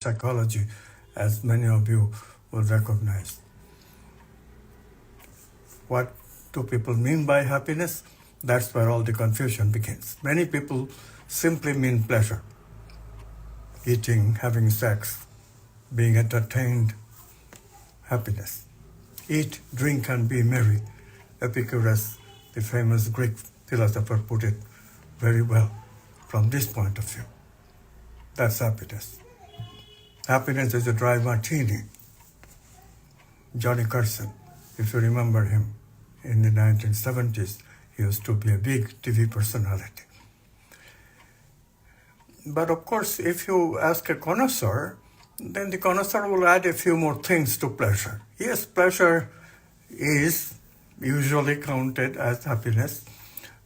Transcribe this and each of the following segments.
psychology, as many of you will recognize. What do people mean by happiness? That's where all the confusion begins. Many people simply mean pleasure. Eating, having sex, being entertained, happiness. Eat, drink, and be merry. Epicurus, the famous Greek philosopher, put it very well from this point of view. That's happiness. Happiness is a dry martini. Johnny Carson, if you remember him, in the 1970s, he used to be a big TV personality. But of course, if you ask a connoisseur, then the connoisseur will add a few more things to pleasure. Yes, pleasure is usually counted as happiness,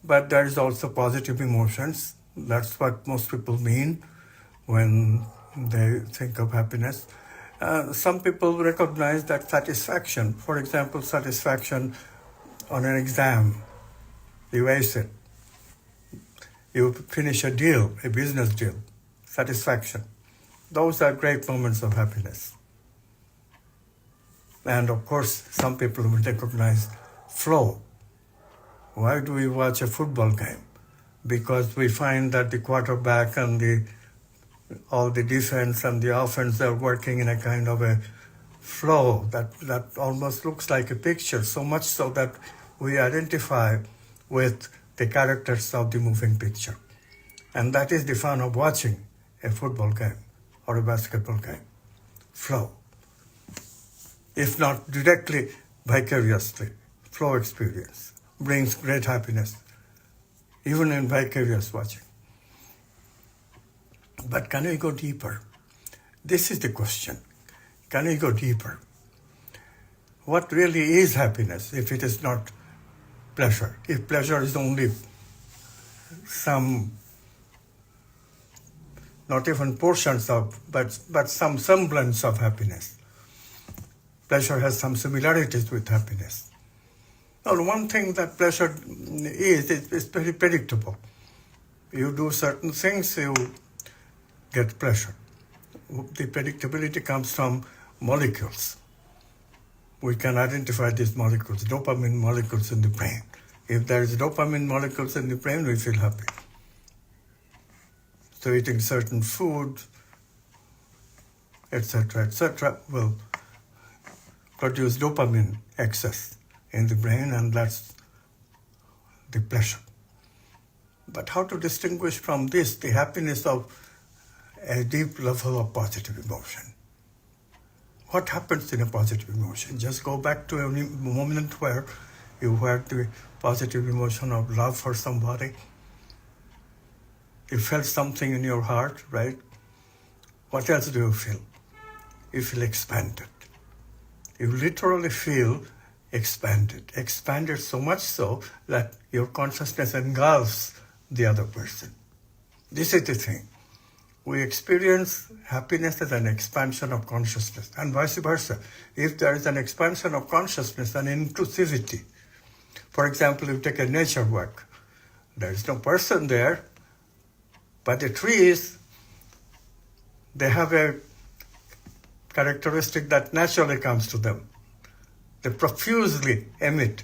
but there is also positive emotions. That's what most people mean when they think of happiness. Some people recognize that satisfaction, for example, satisfaction on an exam, you ace it, you finish a deal, a business deal, satisfaction. Those are great moments of happiness. And of course, some people will recognize flow. Why do we watch a football game? Because we find that the quarterback and all the defense and the offense are working in a kind of a flow that almost looks like a picture, so much so that we identify with the characters of the moving picture. And that is the fun of watching a football game or a basketball game. Flow. If not directly, vicariously. Flow experience brings great happiness, even in vicarious watching. But can we go deeper? This is the question. Can we go deeper? What really is happiness if it is not pleasure? If pleasure is only some, not even portions of, but some semblance of happiness. Pleasure has some similarities with happiness. Well, one thing that pleasure is very predictable. You do certain things, you get pleasure. The predictability comes from molecules. We can identify these molecules, dopamine molecules in the brain. If there is dopamine molecules in the brain, we feel happy. So eating certain food, etc., will produce dopamine excess in the brain, and that's the pleasure. But how to distinguish from this the happiness of a deep level of positive emotion? What happens in a positive emotion? Just go back to a moment where you had the positive emotion of love for somebody. You felt something in your heart, right? What else do you feel? You feel expanded. You literally feel expanded so much so that your consciousness engulfs the other person. This is the thing. We experience happiness as an expansion of consciousness, and vice versa. If there is an expansion of consciousness and inclusivity, for example, if you take a nature walk, there is no person there, but the trees, they have a characteristic that naturally comes to them. They profusely emit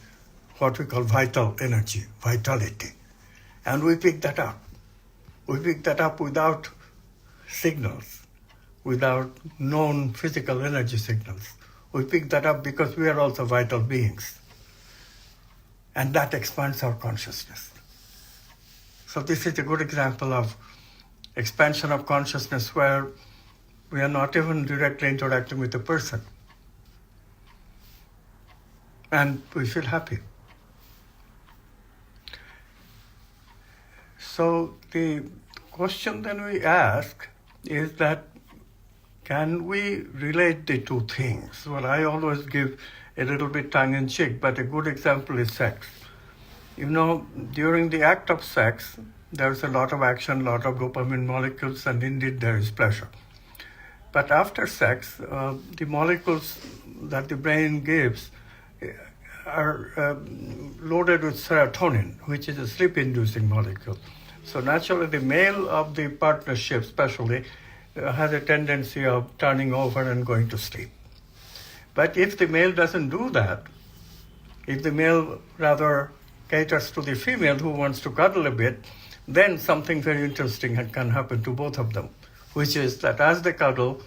what we call vital energy, vitality. And we pick that up. We pick that up without signals, without known physical energy signals. We pick that up because we are also vital beings. And that expands our consciousness. So this is a good example of expansion of consciousness where we are not even directly interacting with the person. And we feel happy. So the question then we ask is that, can we relate the two things? Well, I always give a little bit tongue-in-cheek, but a good example is sex. You know, during the act of sex, there's a lot of action, a lot of dopamine molecules, and indeed there is pleasure. But after sex, the molecules that the brain gives are loaded with serotonin, which is a sleep-inducing molecule. So naturally, the male of the partnership especially has a tendency of turning over and going to sleep. But if the male doesn't do that, if the male rather caters to the female who wants to cuddle a bit, then something very interesting can happen to both of them, which is that as they cuddle,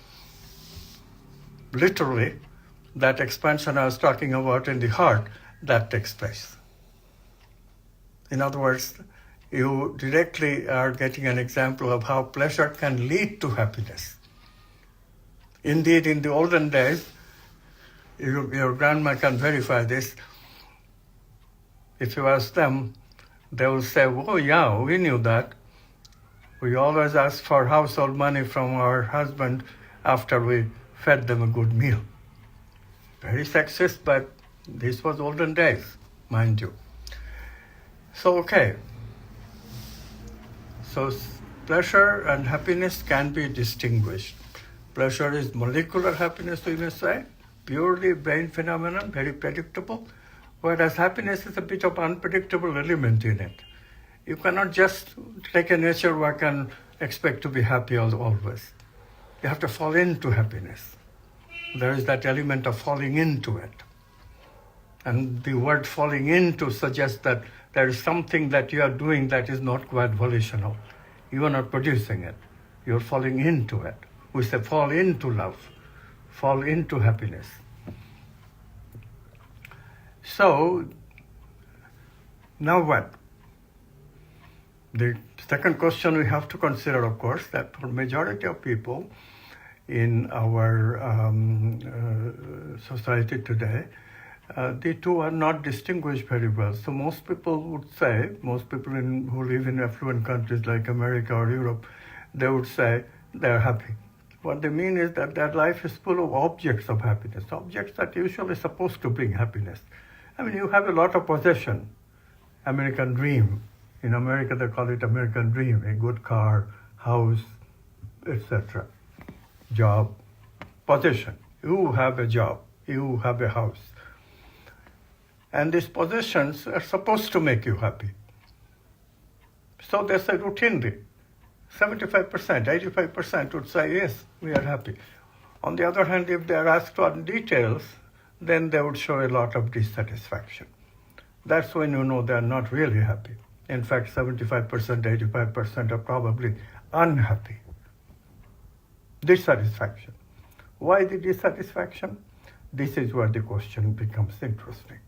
literally, that expansion I was talking about in the heart, that takes place. In other words, you directly are getting an example of how pleasure can lead to happiness. Indeed, in the olden days, your grandma can verify this. If you ask them, they will say, oh yeah, we knew that. We always ask for household money from our husband after we fed them a good meal. Very sexist, but this was olden days, mind you. So, okay. So pleasure and happiness can be distinguished. Pleasure is molecular happiness, we may say, purely brain phenomenon, very predictable, whereas happiness is a bit of unpredictable element in it. You cannot just take a nature work and expect to be happy always. You have to fall into happiness. There is that element of falling into it. And the word falling into suggests that there is something that you are doing that is not quite volitional. You are not producing it. You're falling into it. We say fall into love, fall into happiness. So, now what? The second question we have to consider, of course, that for majority of people in our society today, the two are not distinguished very well. So most people would say, most people who live in affluent countries like America or Europe, they would say they're happy. What they mean is that their life is full of objects of happiness, objects that usually supposed to bring happiness. I mean, you have a lot of possession, American dream. In America, they call it American dream, a good car, house, etc. Job, possession. You have a job, you have a house. And these possessions are supposed to make you happy. So they say routinely, 75%, 85% would say, yes, we are happy. On the other hand, if they are asked on details, then they would show a lot of dissatisfaction. That's when you know they are not really happy. In fact, 75%, 85% are probably unhappy. Dissatisfaction. Why the dissatisfaction? This is where the question becomes interesting.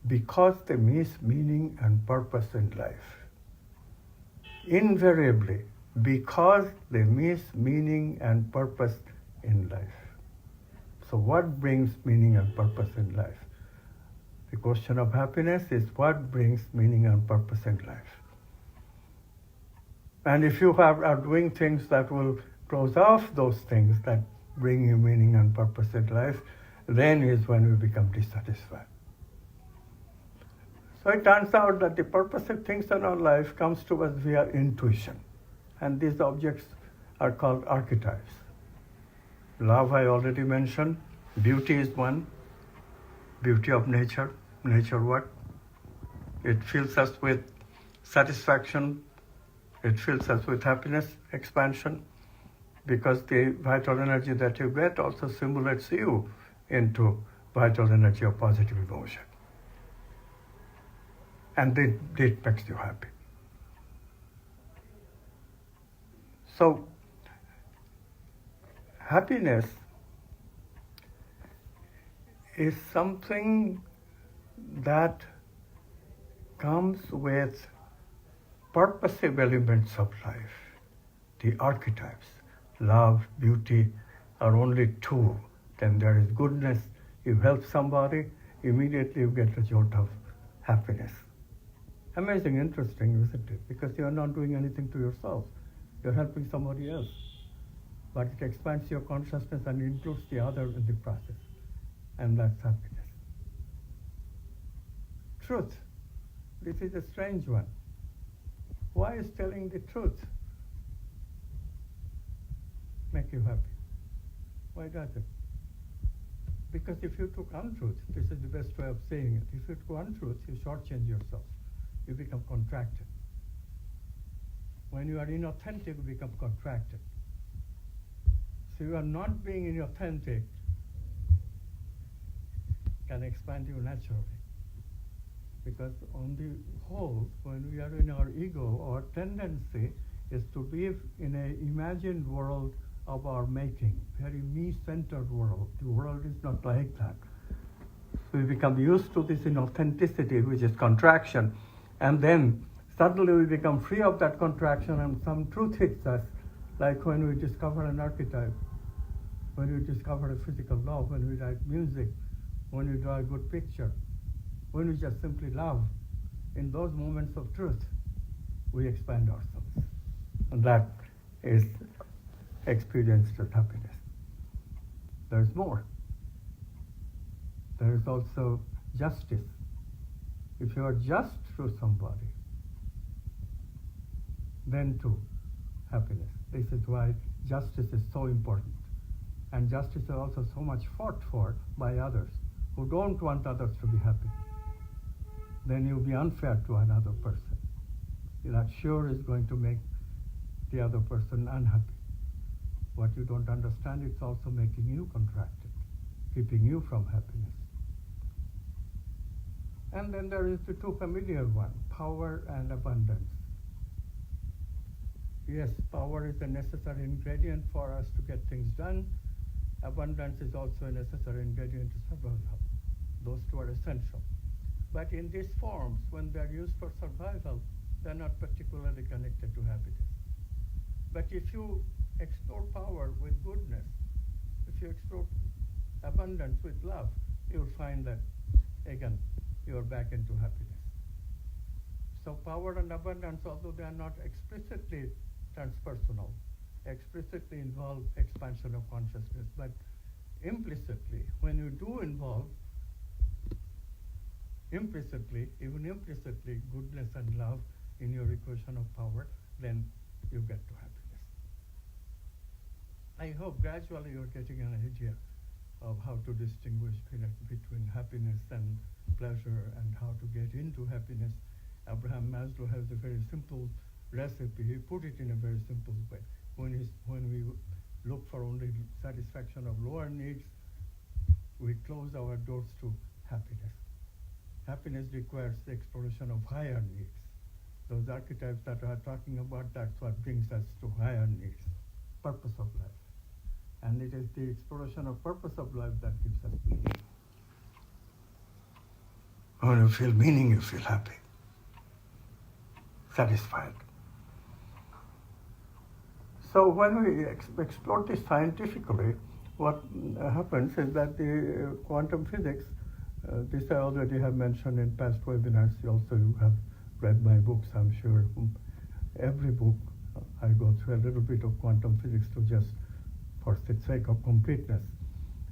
Because they miss meaning and purpose in life. Invariably, because they miss meaning and purpose in life. So what brings meaning and purpose in life? The question of happiness is what brings meaning and purpose in life. And if you are doing things that will close off those things that bring you meaning and purpose in life, then is when we become dissatisfied. So it turns out that the purpose of things in our life comes to us via intuition. And these objects are called archetypes. Love I already mentioned. Beauty is one. Beauty of nature. Nature what? It fills us with satisfaction. It fills us with happiness, expansion. Because the vital energy that you get also simulates you into vital energy of positive emotion. And it makes you happy. So, happiness is something that comes with purposive elements of life. The archetypes, love, beauty, are only two. Then there is goodness. You help somebody, immediately you get a jolt of happiness. Amazing, interesting, isn't it? Because you are not doing anything to yourself. You're helping somebody else. But it expands your consciousness and includes the other in the process. And that's happiness. Truth. This is a strange one. Why is telling the truth make you happy? Why does it? Because if you took untruth, this is the best way of saying it. If you took untruth, you shortchange yourself. You become contracted. When you are inauthentic, you become contracted. So you are not being inauthentic can expand you naturally. Because on the whole, when we are in our ego, our tendency is to live in an imagined world of our making, very me-centered world. The world is not like that. So we become used to this inauthenticity, which is contraction, and then suddenly we become free of that contraction and some truth hits us, like when we discover an archetype, when we discover a physical law, when we write music, when we draw a good picture, when we just simply love. In those moments of truth, we expand ourselves. And that is experienced as happiness. There's more. There is also justice. If you are just to somebody, then too, happiness. This is why justice is so important. And justice is also so much fought for by others who don't want others to be happy. Then you'll be unfair to another person. That sure is going to make the other person unhappy. What you don't understand, it's also making you contracted, keeping you from happiness. And then there is the two familiar one, power and abundance. Yes, power is a necessary ingredient for us to get things done. Abundance is also a necessary ingredient to survival. Those two are essential. But in these forms, when they are used for survival, they are not particularly connected to happiness. But if you explore power with goodness, if you explore abundance with love, you'll find that, again, you are back into happiness. So power and abundance, although they are not explicitly transpersonal, explicitly involve expansion of consciousness, but implicitly, when you do involve even implicitly, goodness and love in your equation of power, then you get to happiness. I hope gradually you're getting an idea of how to distinguish between happiness and pleasure and how to get into happiness. Abraham Maslow has a very simple recipe. He put it in a very simple way. When we look for only satisfaction of lower needs, we close our doors to happiness. Happiness requires the exploration of higher needs. Those archetypes that we are talking about, that's what brings us to higher needs, purpose of life. And it is the exploration of purpose of life that gives us meaning. When you feel meaning, you feel happy, satisfied. So when we explore this scientifically, what happens is that the quantum physics, this I already have mentioned in past webinars. Also, you have read my books, I'm sure. Every book, I go through a little bit of quantum physics to just for the sake of completeness.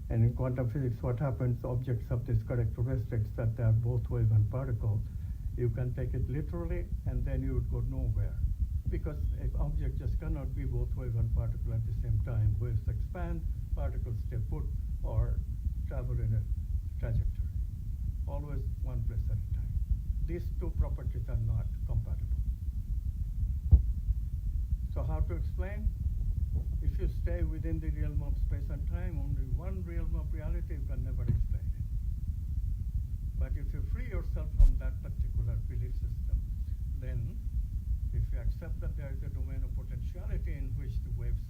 And in quantum physics, what happens, objects have these characteristics that they are both wave and particle. You can take it literally, and then you would go nowhere. Because an object just cannot be both wave and particle at the same time. Waves expand, particles stay put, or travel in a trajectory. Always one place at a time. These two properties are not compatible. So how to explain? If you stay within the realm of space and time, only one realm of reality, you can never explain it. But if you free yourself from that particular belief system, then if you accept that there is a domain of potentiality in which the waves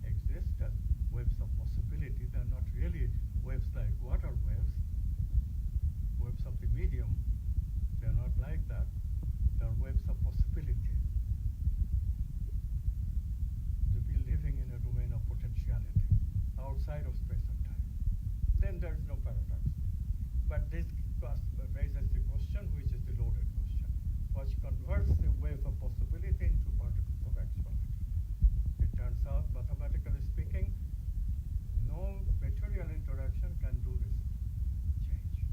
exist as waves of possibility, they are not really waves like water waves, waves of the medium, they are not like that. They are waves of possibility. To be living in a domain of potentiality, outside of space and time. Then there is no paradox. But this raises the question, which is the loaded question, which converts the wave of possibility into particles of actuality. It turns out, mathematically speaking, no material interaction can do this change.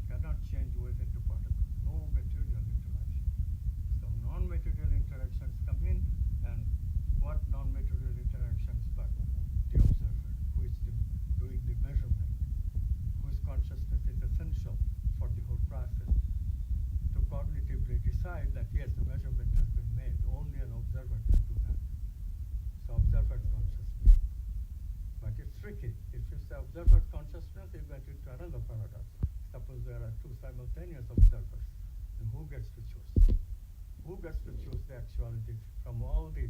Cannot change wave into particle. No material interaction. So non-material interactions come in, and what non-material interactions but the observer, who is doing the measurement, whose consciousness is essential for the whole process, to cognitively decide that yes, the measurement has been made. see, if you say observer consciousness, you get into another paradox. Suppose there are two simultaneous observers, and who gets to choose? Who gets to choose the actuality from all the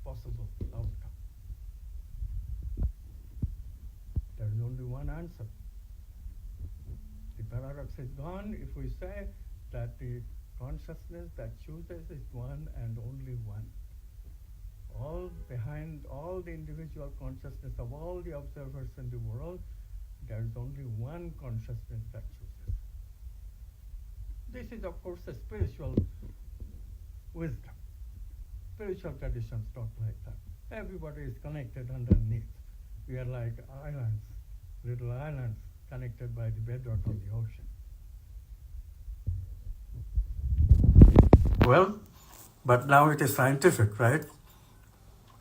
possible outcomes? There is only one answer. The paradox is gone if we say that the consciousness that chooses is one and only one. All behind all the individual consciousness of all the observers in the world, there is only one consciousness that chooses. This is, of course, a spiritual wisdom. Spiritual traditions talk like that. Everybody is connected underneath. We are like islands, little islands connected by the bedrock of the ocean. Well, but now it is scientific, right?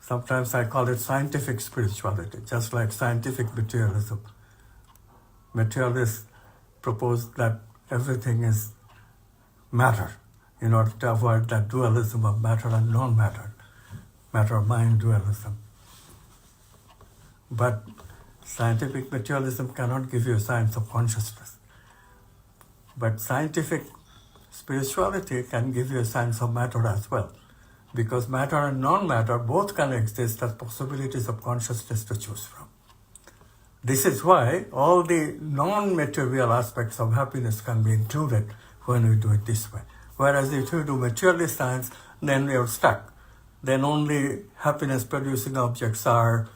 Sometimes I call it scientific spirituality, just like scientific materialism. Materialists propose that everything is matter in order to avoid that dualism of matter and non-matter, matter-mind dualism. But scientific materialism cannot give you a science of consciousness. But scientific spirituality can give you a science of matter as well, because matter and non-matter both can exist as possibilities of consciousness to choose from. This is why all the non-material aspects of happiness can be included when we do it this way. Whereas if you do materialist science, then you're stuck. Then only happiness-producing objects are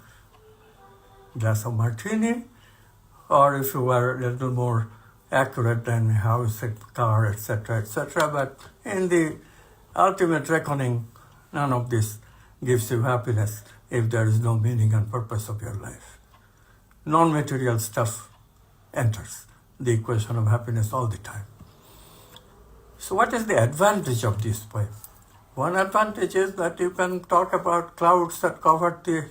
glass of martini, or if you were a little more accurate, then house, car, etc., etc. But in the ultimate reckoning, none of this gives you happiness if there is no meaning and purpose of your life. Non-material stuff enters the equation of happiness all the time. So what is the advantage of this way? One advantage is that you can talk about clouds that cover the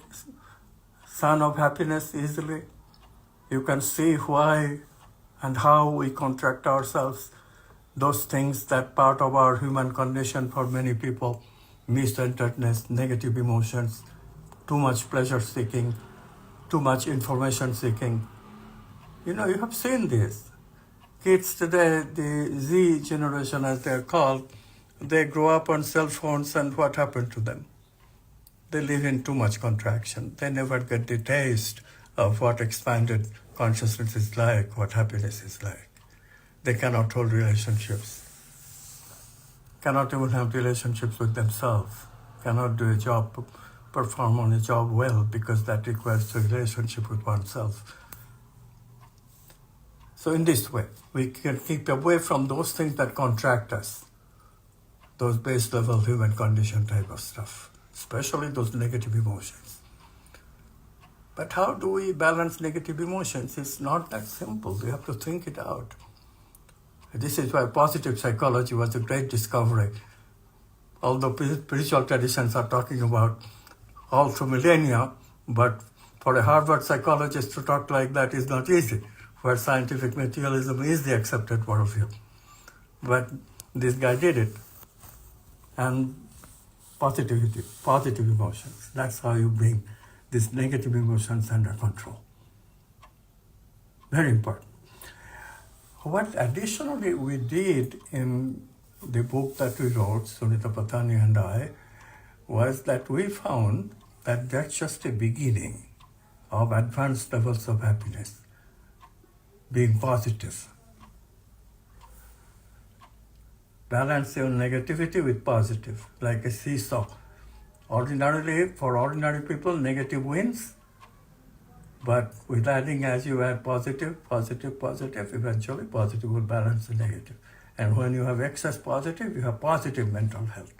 sun of happiness easily. You can see why and how we contract ourselves, those things that part of our human condition for many people, miscenteredness, negative emotions, too much pleasure seeking, too much information seeking. You know, you have seen this. Kids today, the Z generation as they're called, they grow up on cell phones, and what happened to them? They live in too much contraction. They never get the taste of what expanded consciousness is like, what happiness is like. They cannot hold relationships, cannot even have relationships with themselves, cannot do a job, perform on a job well, because that requires a relationship with oneself. So in this way, we can keep away from those things that contract us, those base level human condition type of stuff, especially those negative emotions. But how do we balance negative emotions? It's not that simple. We have to think it out. This is why positive psychology was a great discovery. Although spiritual traditions are talking about all through millennia, but for a Harvard psychologist to talk like that is not easy, where scientific materialism is the accepted worldview. But this guy did it. And positive emotions. That's how you bring these negative emotions under control. Very important. What additionally we did in the book that we wrote, Sunita Patani and I, was that we found that that's just a beginning of advanced levels of happiness, being positive. Balance your negativity with positive, like a seesaw. Ordinarily, for ordinary people, negative wins, but with adding, as you add positive, eventually positive will balance the negative. And when you have excess positive, you have positive mental health.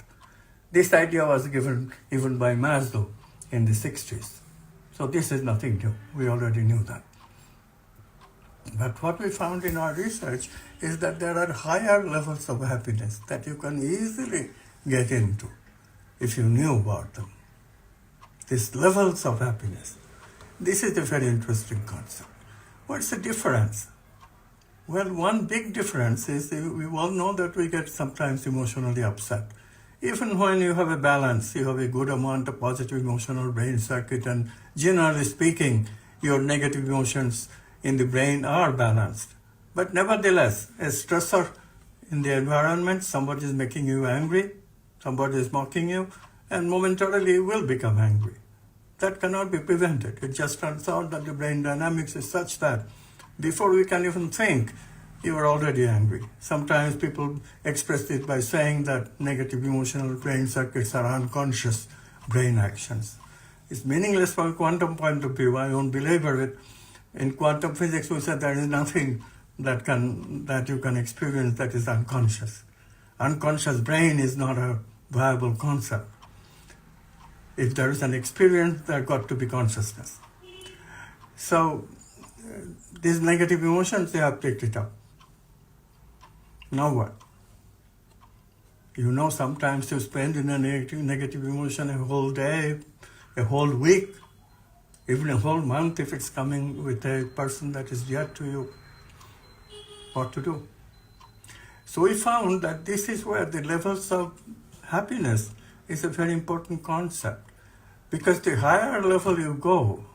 This idea was given even by Maslow in the 60s. So this is nothing new. We already knew that. But what we found in our research is that there are higher levels of happiness that you can easily get into if you knew about them. These levels of happiness. This is a very interesting concept. What's the difference? Well, one big difference is we all know that we get sometimes emotionally upset. Even when you have a balance, you have a good amount of positive emotional brain circuit, and generally speaking, your negative emotions in the brain are balanced. But nevertheless, a stressor in the environment, somebody is making you angry, somebody is mocking you, and momentarily you will become angry. That cannot be prevented. It just turns out that the brain dynamics is such that before we can even think, you are already angry. Sometimes people express it by saying that negative emotional brain circuits are unconscious brain actions. It's meaningless from a quantum point of view. I won't belabor it. In quantum physics, we said there is nothing that you can experience that is unconscious. Unconscious brain is not a viable concept. If there is an experience, there got to be consciousness. So these negative emotions, they have picked it up. Now what? You know, sometimes you spend in a negative emotion a whole day, a whole week, even a whole month if it's coming with a person that is dear to you. What to do? So we found that this is where the levels of happiness is a very important concept. Because the higher level you go,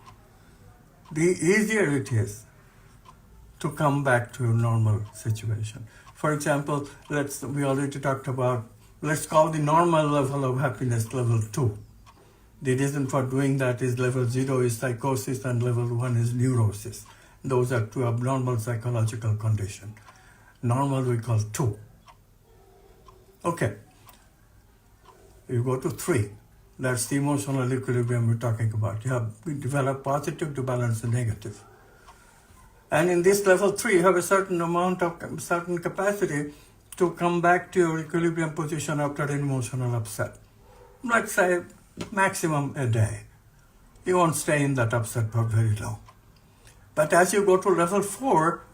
the easier it is to come back to your normal situation. For example, we already talked about, let's call the normal level of happiness level 2. The reason for doing that is level 0 is psychosis and level 1 is neurosis. Those are two abnormal psychological conditions. Normal we call 2. Okay. You go to 3. That's the emotional equilibrium we're talking about. We develop positive to balance the negative. And in this level 3, you have a certain capacity to come back to your equilibrium position after an emotional upset. Let's say maximum a day. You won't stay in that upset for very long. But as you go to level 4,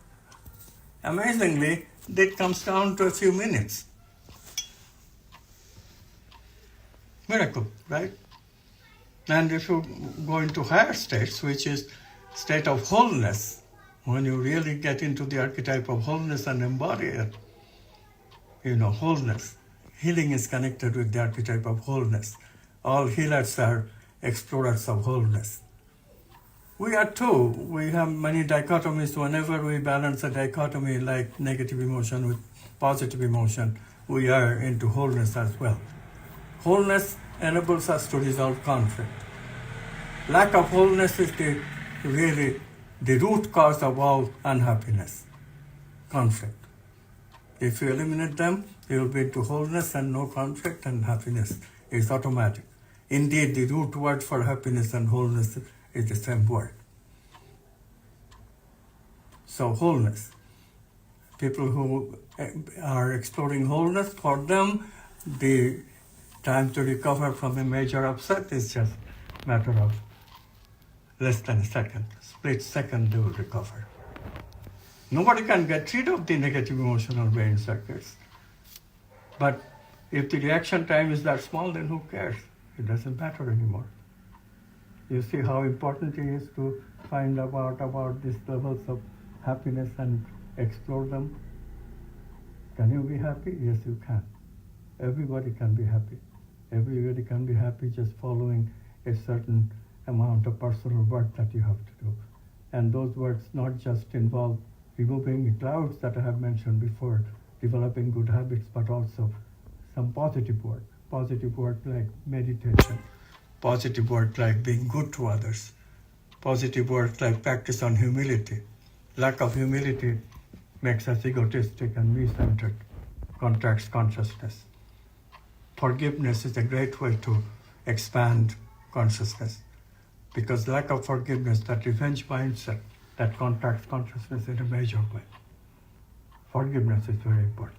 amazingly, it comes down to a few minutes. Miracle, right? And if you go into higher states, which is state of wholeness, when you really get into the archetype of wholeness and embody it, wholeness. Healing is connected with the archetype of wholeness. All healers are explorers of wholeness. We are too. We have many dichotomies. Whenever we balance a dichotomy like negative emotion with positive emotion, we are into wholeness as well. Wholeness enables us to resolve conflict. Lack of wholeness is really the root cause of all unhappiness, conflict. If you eliminate them, you will be into wholeness and no conflict, and happiness is automatic. Indeed, the root word for happiness and wholeness is the same word. So wholeness. People who are exploring wholeness, for them, the time to recover from a major upset is just a matter of less than a second. Split second they will recover. Nobody can get rid of the negative emotional brain circuits. But if the reaction time is that small, then who cares? It doesn't matter anymore. You see how important it is to find about these levels of happiness and explore them. Can you be happy? Yes, you can. Everybody can be happy. Everybody can be happy just following a certain amount of personal work that you have to do. And those works not just involve removing the clouds that I have mentioned before, developing good habits, but also some positive work. Positive work like meditation. Positive work like being good to others. Positive work like practice on humility. Lack of humility makes us egotistic and me-centered, contracts consciousness. Forgiveness is a great way to expand consciousness, because lack of forgiveness, that revenge mindset, that contracts consciousness in a major way. Forgiveness is very important.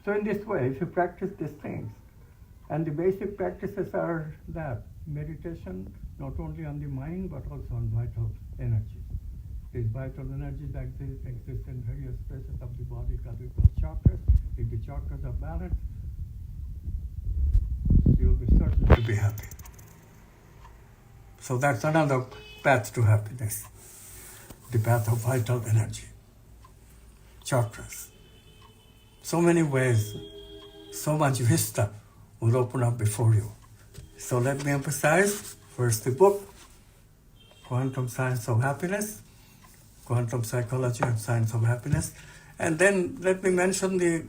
So in this way, if you practice these things, and the basic practices are that, meditation, not only on the mind, but also on vital energies. These vital energies exist in various places of the body that we call chakras. If the chakras are balanced, you will be certain to be happy. So that's another path to happiness, the path of vital energy, chakras. So many ways, so much vista will open up before you. So let me emphasize, first the book, quantum science of happiness, quantum psychology and science of happiness. And then let me mention the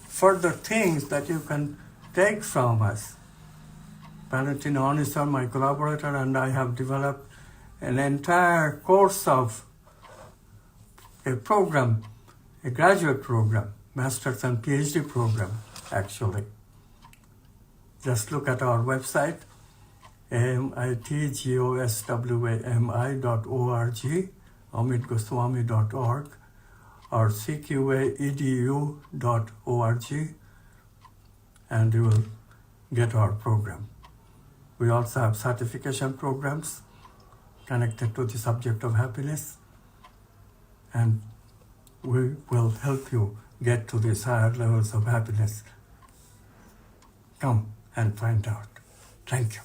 further things that you can take from us. Valentino Onisar, my collaborator, and I have developed an entire course of a program, a graduate program, master's and PhD program, actually. Just look at our website, amitgoswami.org, amitgoswami.org, or cqaedu.org, and you will get our program. We also have certification programs connected to the subject of happiness, and we will help you get to these higher levels of happiness. Come and find out. Thank you.